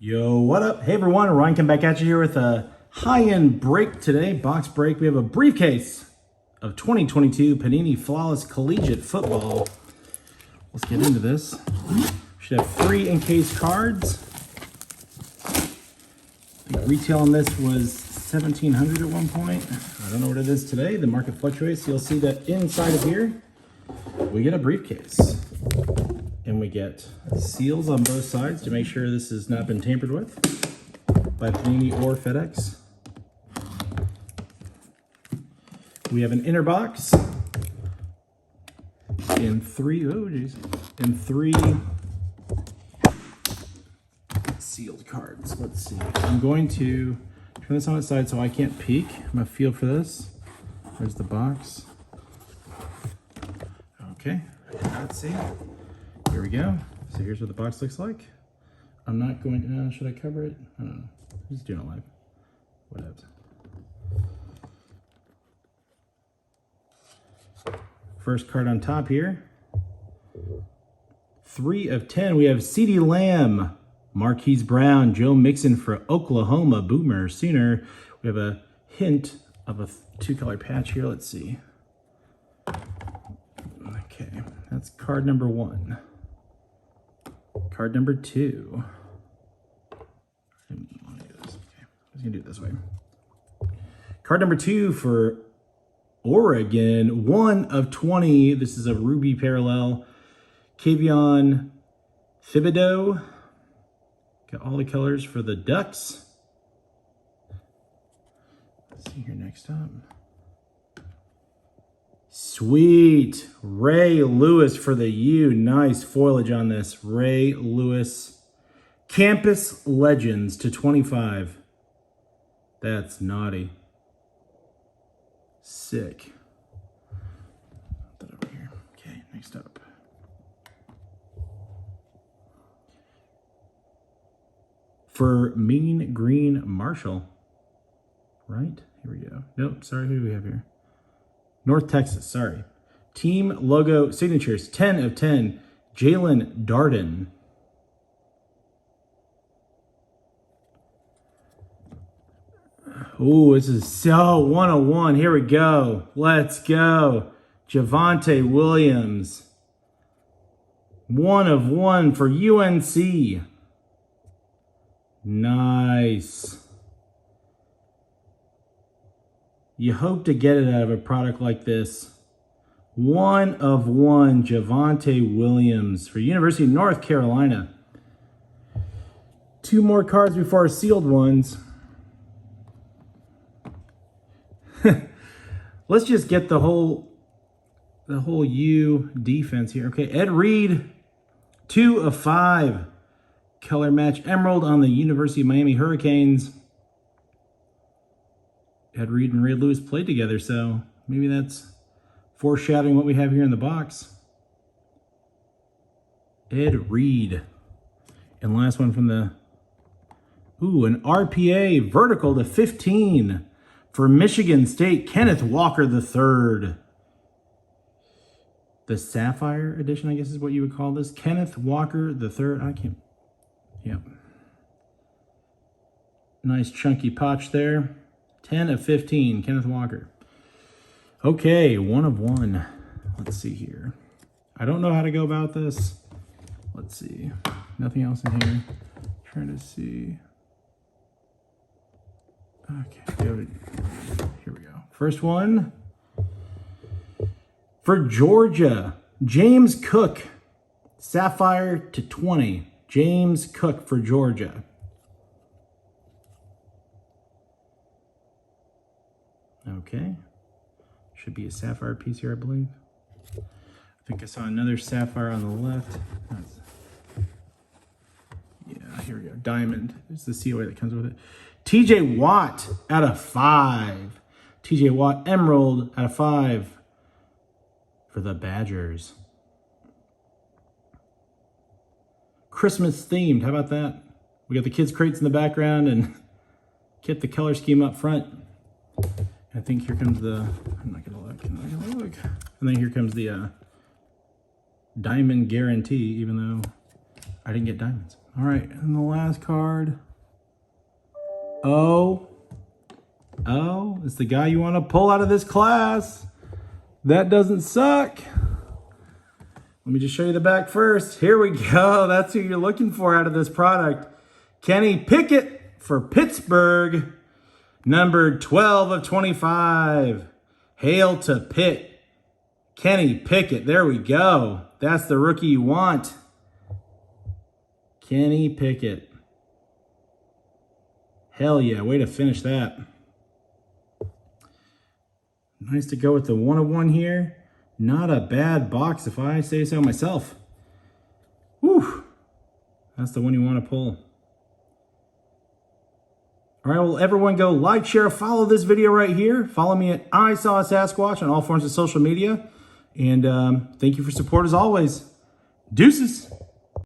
Yo, what up? Hey everyone, Ryan come back at you here with a high-end break today, box break. We have a briefcase of 2022 Panini Flawless Collegiate Football. Let's get into this. We should have 3 encased cards. I think retail on this was $1,700 at one point. I don't know what it is today. The market fluctuates. You'll see that inside of here, we get a briefcase. And we get seals on both sides to make sure this has not been tampered with by Panini or FedEx. We have an inner box in 3 sealed cards. Let's see. I'm going to turn this on its side so I can't peek. I'm gonna feel for this. There's the box. Okay, let's see. Here we go. So here's what the box looks like. I'm not going to, should I cover it? I don't know. I'm just doing it live. Whatever. First card on top here. 3 of 10. We have CeeDee Lamb, Marquise Brown, Joe Mixon for Oklahoma, Boomer Sooner. We have a hint of a 2-color patch here. Let's see. Okay, that's card number 1. Card number 2. I didn't want to do this. Okay, I was gonna do it this way. Card number 2 for Oregon, 1 of 20. This is a ruby parallel. Kayvon Thibodeau. Got all the colors for the Ducks. Let's see here next up. Sweet. Ray Lewis for the U. Nice foliage on this. Ray Lewis. Campus Legends to 25. That's naughty. Sick. Put that over here. Okay, next up. For Mean Green Marshall. Right? Here we go. Nope, sorry, who do we have here? North Texas, sorry. Team logo signatures, 10 of 10. Jalen Darden. Ooh, this is so 101. Here we go. Let's go. Javonte Williams. 1 of 1 for UNC. Nice. You hope to get it out of a product like this. 1 of 1, Javonte Williams for University of North Carolina. 2 more cards before our sealed ones. Let's just get the whole U defense here. Okay, Ed Reed, 2 of 5. Color match Emerald on the University of Miami Hurricanes. Ed Reed and Ray Lewis played together, so maybe that's foreshadowing what we have here in the box. Ed Reed. And last one from the... Ooh, an RPA vertical to 15 for Michigan State, Kenneth Walker III. The Sapphire edition, I guess is what you would call this. Kenneth Walker III. I can't... Yep. Nice chunky patch there. 10 of 15, Kenneth Walker. Okay, 1 of 1. Let's see here. I don't know how to go about this. Let's see. Nothing else in here. Trying to see. Okay, here we go. First one. For Georgia, James Cook. Sapphire to 20. James Cook for Georgia. Okay. Should be a sapphire piece here, I believe. I think I saw another sapphire on the left. Yeah, here we go. Diamond. It's the COA that comes with it. TJ Watt out of 5. TJ Watt Emerald out of 5 for the Badgers. Christmas themed. How about that? We got the kids' crates in the background and get the color scheme up front. I think here comes the, I'm not gonna look. And then here comes the diamond guarantee, even though I didn't get diamonds. All right, and the last card. Oh, it's the guy you want to pull out of this class. That doesn't suck. Let me just show you the back first. Here we go. That's who you're looking for out of this product. Kenny Pickett for Pittsburgh, numbered 12 of 25. Hail to Pitt. Kenny Pickett. There we go. That's the rookie you want. Kenny Pickett. Hell yeah. Way to finish that. Nice to go with the 1 of 1 here. Not a bad box if I say so myself. Whew. That's the one you want to pull. All right, well, everyone go like, share, follow this video right here. Follow me at ISawSasquatch on all forms of social media. And thank you for support as always. Deuces.